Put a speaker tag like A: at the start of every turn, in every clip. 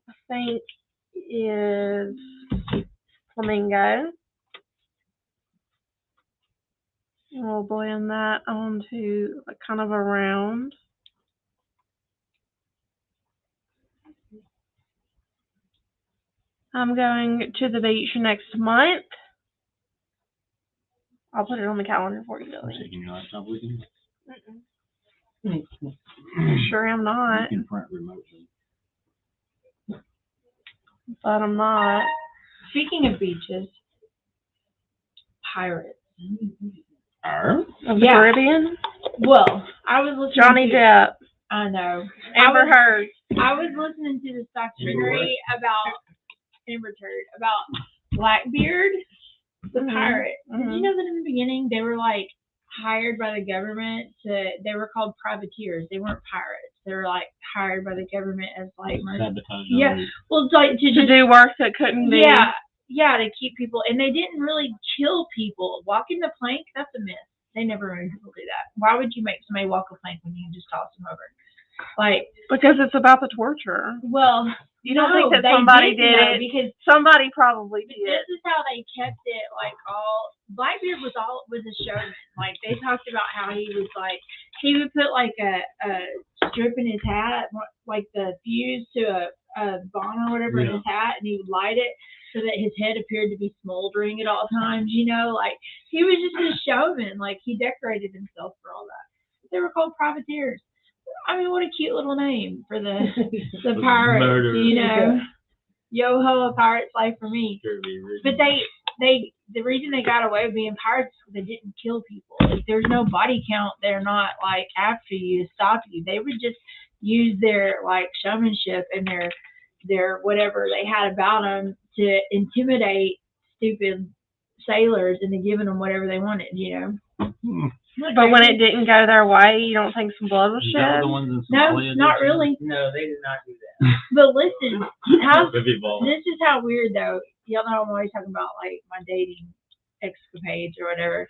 A: I think is flamingo. We'll blend that onto kind of a round. I'm going to the beach next month. I'll put it on the calendar for you, Billy.
B: Taking your laptop with you?
A: Sure am not.
B: You can print remotely.
A: But I'm not.
C: Speaking of beaches, pirates.
A: Of the Caribbean?
C: Well, I was listening
A: Johnny Depp.
C: I know.
A: Amber Heard.
C: I was listening to this documentary about Amber Heard, about Blackbeard, the pirate. Did you know that in the beginning they were like hired by the government they were called privateers. They weren't pirates. They were like hired by the government as like
B: sabotage.
C: Yeah. Well, like
A: to do work that couldn't be.
C: Yeah, to keep people, and they didn't really kill people. Walking the plank, that's a myth. They never made people do that. Why would you make somebody walk a plank when you can just toss them over? Like,
A: because it's about the torture.
C: Well,
A: you don't think that somebody did it?
C: Because
A: somebody probably did.
C: This is how they kept it. Like Blackbeard was a showman. Like they talked about how he was like he would put like a strip in his hat, like the fuse to a bomb or whatever in his hat, and he would light it so that his head appeared to be smoldering at all times. You know, like he was just a showman. Like he decorated himself for all that. They were called privateers. I mean, what a cute little name for the pirates, murder. You know. Yo ho, a pirate's life for me. But the reason they got away with being pirates is they didn't kill people. If there's no body count, they're not like after you to stop you. They would just use their like showmanship and their whatever they had about them to intimidate stupid sailors into giving them whatever they wanted, you know.
A: But when it didn't go their way, you don't think some blood was shed?
C: No, not really.
D: No, they did not do that.
C: But listen, this is how weird though. Y'all know I'm always talking about like my dating escapades or whatever.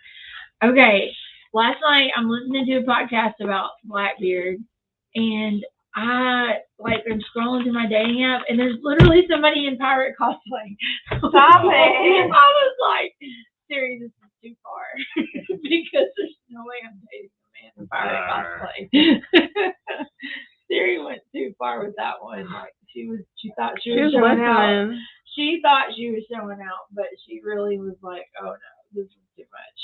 C: Okay, last night I'm listening to a podcast about Blackbeard, and I am scrolling through my dating app, and there's literally somebody in pirate cosplay.
A: Stop it!
C: I was like, Siri, this is too far because there's no way I'm dating a man in pirate cosplay. Siri went too far with that one. Like she thought she was showing out. She thought she was showing out, but she really was like, oh no, this is too much.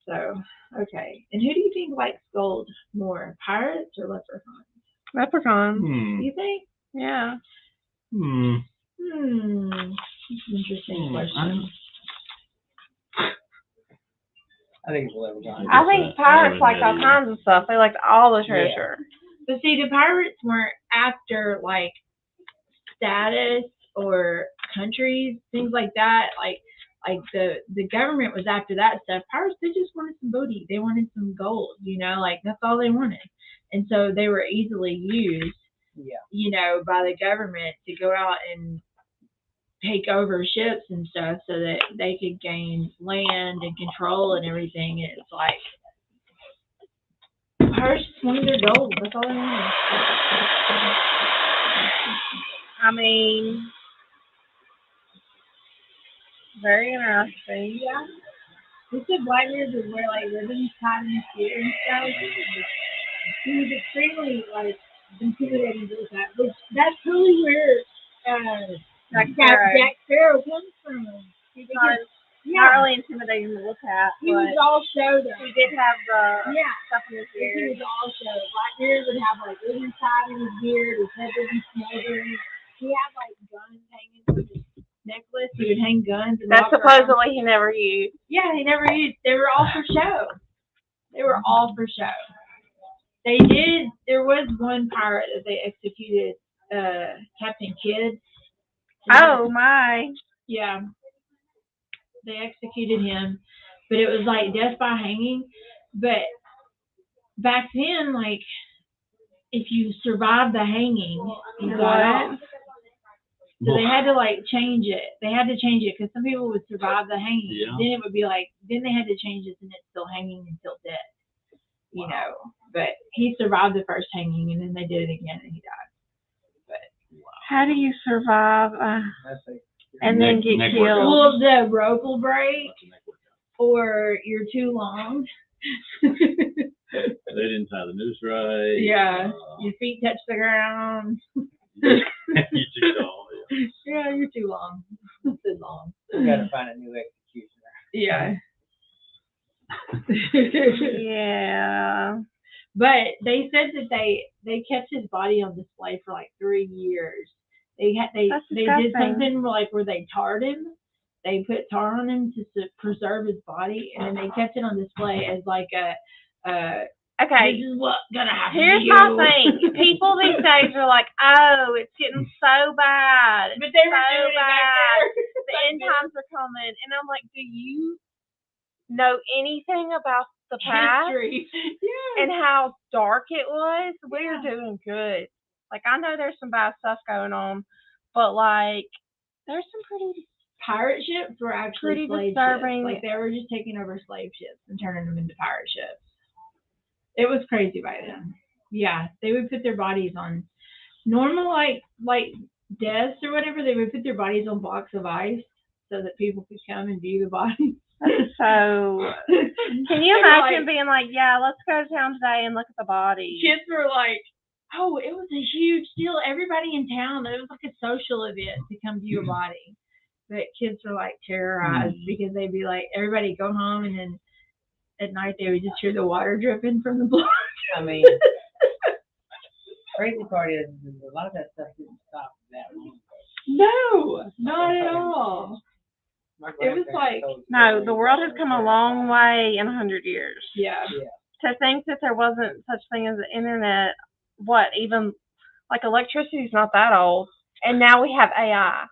C: So, okay. And who do you think likes gold more, pirates or leprechauns?
A: Leprechauns.
C: You think?
A: Yeah.
C: That's an interesting question.
D: I think it's leprechauns.
A: I think pirates like all kinds of stuff. They like all the treasure.
C: Yeah. But see, the pirates weren't after like status or countries, things like that. Like the government was after that stuff. Pirates, they just wanted some booty. They wanted some gold, you know, like that's all they wanted. And so they were easily used, you know, by the government to go out and take over ships and stuff so that they could gain land and control and everything. And it's like pirates just wanted their gold. That's all they wanted.
A: I mean, very interesting.
C: Yeah. They said Blackbeard would wear like ribbons tied in his ear and stuff. He was extremely like intimidating to look at. Which that's really where Jack Sparrow comes from.
A: Not really intimidating to look at.
C: He was all show though.
A: He did have the stuff in his ear.
C: He was all show. Blackbeard would have like ribbons tied in his beard. His head would be smoldering. He had like guns hanging from his necklace. He would hang guns. And
A: that supposedly he never used.
C: Yeah, he never used. They were all for show. They were all for show. They did. There was one pirate that they executed, Captain Kidd.
A: Oh my!
C: Yeah, they executed him, but it was like death by hanging. But back then, like if you survived the hanging, you got off. So they had to like change it. They had to change it because some people would survive the hanging. Yeah. Then it would be like, then they had to change it and it's still hanging until death. You know, but he survived the first hanging and then they did it again and he died. But
A: How do you survive
D: That's a,
A: and then
B: Neck-
A: get
B: neck
A: killed?
B: workout.
C: Well, the rope will break,
B: That's a neck workout.
C: or you're too long.
B: They didn't tie the noose right.
C: Yeah, your feet touch the ground.
B: You too tall.
C: Yeah, you're too long. Too long.
D: we gotta find a new executioner.
C: Yeah.
A: Yeah.
C: But they said that they kept his body on display for like 3 years. They
A: That's
C: did
A: disgusting.
C: something like where they tarred him. They put tar on him to preserve his body, and then they kept it on display as like a
A: Okay.
C: this is what's gonna happen
A: Here's
C: to you.
A: my thing. People these days are like, oh, it's getting so bad.
C: But they were
A: so
C: doing it back
A: bad.
C: there.
A: The end times are coming. And I'm like, do you know anything about the past
C: History. Yeah.
A: and how dark it was? We're
C: Yeah.
A: doing good. Like, I know there's some bad stuff going on, but like, there's some pretty
C: Pirate ships were actually
A: Pretty
C: slave
A: disturbing.
C: ships. Like they were just taking over slave ships and turning them into pirate ships. It was crazy by then. Yeah, they would put their bodies on normal like deaths or whatever. They would put their bodies on blocks of ice so that people could come and view the bodies.
A: so. Can you
C: They were
A: imagine
C: like-
A: being like, yeah, let's go to town today and look at the body?
C: Kids were like, "Oh, it was a huge deal. Everybody in town. It was like a social event to come view a body." But kids were like terrorized because they'd be like, everybody go home, and then at night they would just hear the water dripping from the block.
D: I mean, crazy part is a lot of that stuff didn't stop that long.
C: No, not at all.
D: My
C: It was
D: grandparents
C: like-
D: told
A: No,
D: stories
A: the world has
D: about
A: come a
D: their
A: long
D: lives.
A: way in 100 years.
C: Yeah.
A: To think that there wasn't such thing as the internet, even like electricity's not that old, and now we have AI.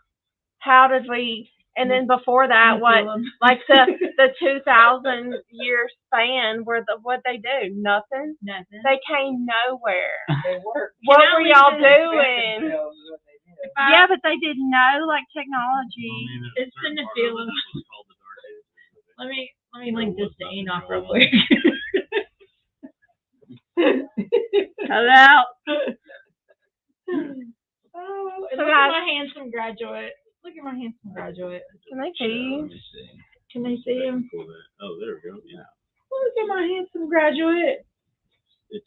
A: How did we? And then before that, like the 2,000 year span where what they do? Nothing.
C: Nothing.
A: They came nowhere.
D: They worked.
A: What
C: Now
A: were
C: we
A: y'all
C: just
A: doing?
D: Themselves is what they did.
A: Yeah, but they didn't know like technology.
C: It's in the feeling. Let me link this to Enoch real quick.
A: Cut it out.
C: Oh,
A: So
C: look
A: guys-
C: at my handsome graduate. Look at my handsome graduate.
A: Can they see you?
C: Can they see him?
B: Oh, there we go. Yeah.
C: Look at my handsome graduate.
B: It's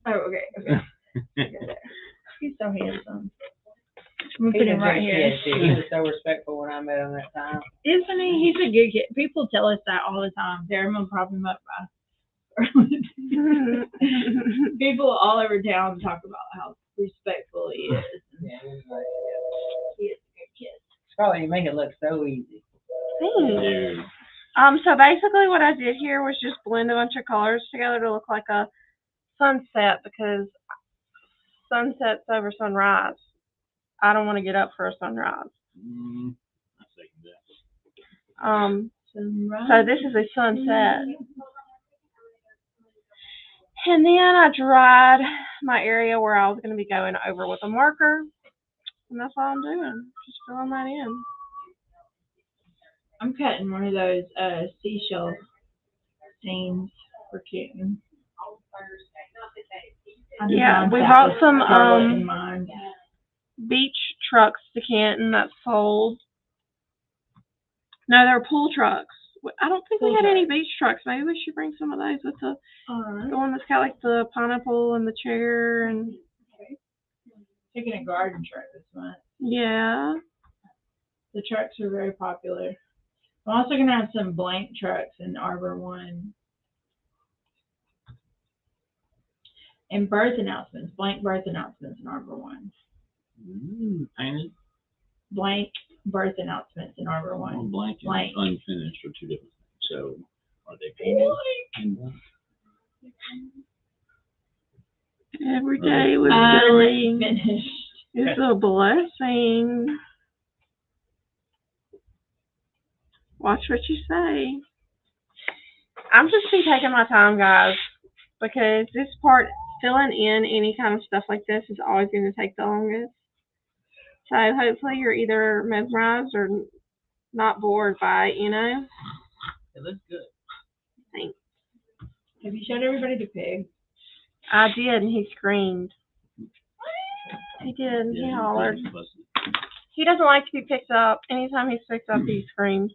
B: out of
C: Oh, okay, okay.
B: range.
C: He's so handsome. I'm gonna
D: He's
C: put
D: a
C: him right
D: good
C: here.
D: kid too. He was so respectful when I met him that time.
C: Isn't he? He's a good kid. People tell us that all the time. They're gonna prop him up by. People all over town talk about how respectful he is.
D: Yeah, he was like,
C: He is a good kid.
D: Scarlett, you make it look so easy.
A: Thanks.
B: Dude.
A: So basically what I did here was just blend a bunch of colors together to look like a sunset because sunset's over sunrise. I don't want to get up for a sunrise.
B: I second that.
A: So this is a sunset. And then I dried my area where I was going to be going over with a marker. And that's all I'm doing. Just filling that in.
C: I'm cutting one of those seashell scenes for Kitten. I
A: Yeah,
C: designed
A: we
C: that
A: bought
C: with
A: some,
C: Scarlett in mind.
A: Beach trucks to Canton that sold. No, they're pool trucks. I don't think we
C: Pool
A: had any
C: trucks.
A: beach trucks. Maybe we should bring some of those with the
C: Alright.
A: one that's got like the pineapple and the chair and
C: Taking a garden truck this month.
A: yeah.
C: The trucks are very popular. I'm also gonna have some blank trucks in Arbor One. And birth announcements, blank birth announcements in Arbor One.
B: Painted.
C: Blank birth announcements in Arbor
B: Well,
C: One.
B: blank and
C: Blank.
B: unfinished are two different things. So, are they painted? And blank?
A: Every day was silly.
C: Unfinished.
A: It's a blessing. Watch what you say. I'm just be taking my time, guys, because this part, filling in any kind of stuff like this, is always going to take the longest. So hopefully you're either mesmerized or not bored by it, you know?
B: It looks good.
A: Thanks.
C: Have you showed everybody the pig?
A: I did, and he screamed. He did. He
B: Yeah,
A: hollered.
B: he busted.
A: He doesn't like to be picked up. Anytime he's picked up, he screams.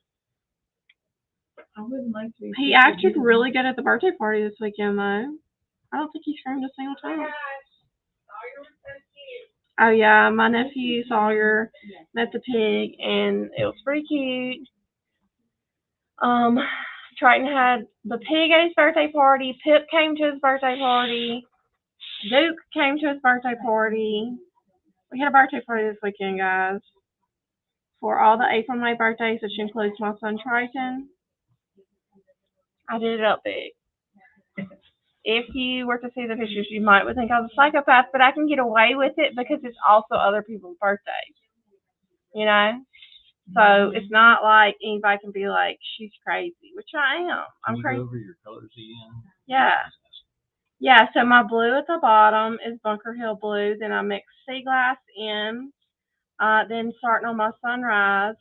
C: I wouldn't like to be.
A: He acted really good at the birthday party this weekend, though. I don't think he screamed a single time. Oh yeah, my nephew Sawyer met the pig, and it was pretty cute. Triton had the pig at his birthday party. Pip came to his birthday party. Duke came to his birthday party. We had a birthday party this weekend, guys, for all the April and May birthdays, which includes my son Triton. I did it up big. If you were to see the pictures, you might would think I was a psychopath, but I can get away with it because it's also other people's birthdays. You know? So it's not like anybody can be like, she's crazy, which I am. I'm
B: Can you
A: crazy.
B: go over your colors again?
A: Yeah. Yeah, so my blue at the bottom is Bunker Hill blue. Then I mix sea glass in. Then starting on my sunset.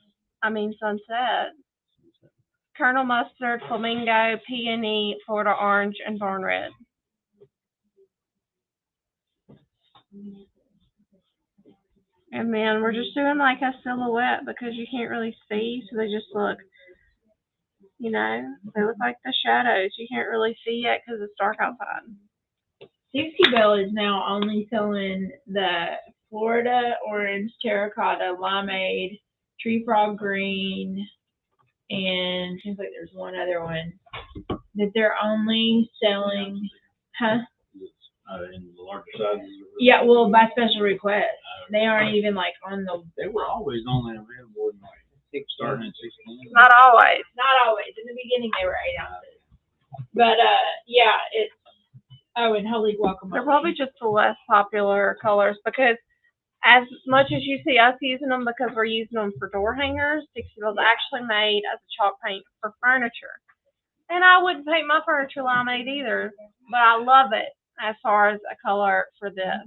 A: Colonel mustard, flamingo, peony, Florida orange, and barn red. And then we're just doing like a silhouette because you can't really see, so they just look, they look like the shadows. You can't really see yet because it's dark outside.
C: Dixie Belle is now only selling the Florida orange, terracotta, limeade, tree frog green, and seems like there's one other one that they're only selling. Huh?
B: In the larger sizes?
C: Yeah, well, by special request. They aren't even like on the.
B: They were always only available in like starting at 16.
A: Not always.
C: Not always. In the beginning, they were 8 ounces. But yeah, it's. Oh, and holy guacamole.
A: They're probably just the less popular colors because as much as you see us using them because we're using them for door hangers, Dixie Belle's actually made as a chalk paint for furniture. And I wouldn't paint my furniture limeade either, but I love it as far as a color for this.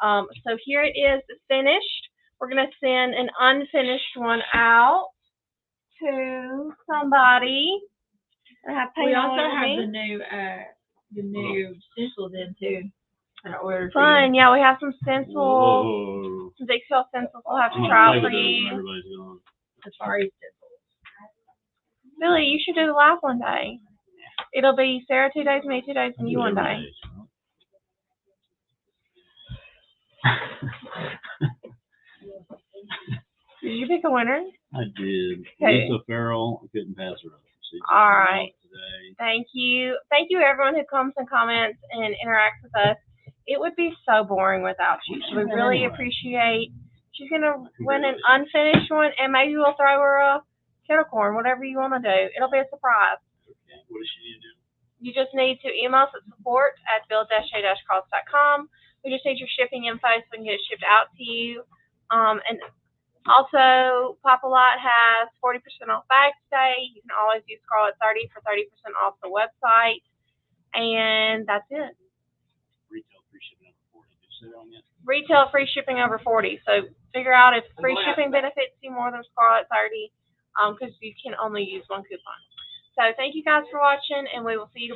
A: So here it is finished. We're going to send an unfinished one out to somebody.
C: We also have the new stencils in too. I ordered for
A: Fun,
C: you.
A: yeah, we have some stencils,
B: Whoa.
A: some Dixie Belle stencils we'll have to
B: I'm
A: try
B: gonna
A: for
B: play with those when
A: you.
B: everybody's gone.
C: Safari stencils.
A: Billy, you should do the live one day. It'll be Sarah 2 days, me 2 days, and you 1 day. Did you pick a winner?
B: I did.
A: Okay.
B: Lisa Farrell, I couldn't pass her up.
A: All right.
B: Today.
A: Thank you. Thank you, everyone who comes and comments and interacts with us. It would be so boring without you. So we really appreciate. She's going to win an unfinished one, and maybe we'll throw her a kettle corn, whatever you want to do. It'll be a surprise.
B: Okay. What does she need to do?
A: You just need to email us at support@build-a-cross.com. We just need your shipping info so we can get it shipped out to you. And also, Papa Lot has 40% off bags today. You can always use Scarlett 30 for 30% off the website. And that's it.
B: Retail free shipping over 40. Did you say that on yet?
A: Retail free shipping over 40. So figure out if free shipping benefits you more than Scarlett 30, because you can only use one coupon. So thank you guys for watching, and we will see you tomorrow.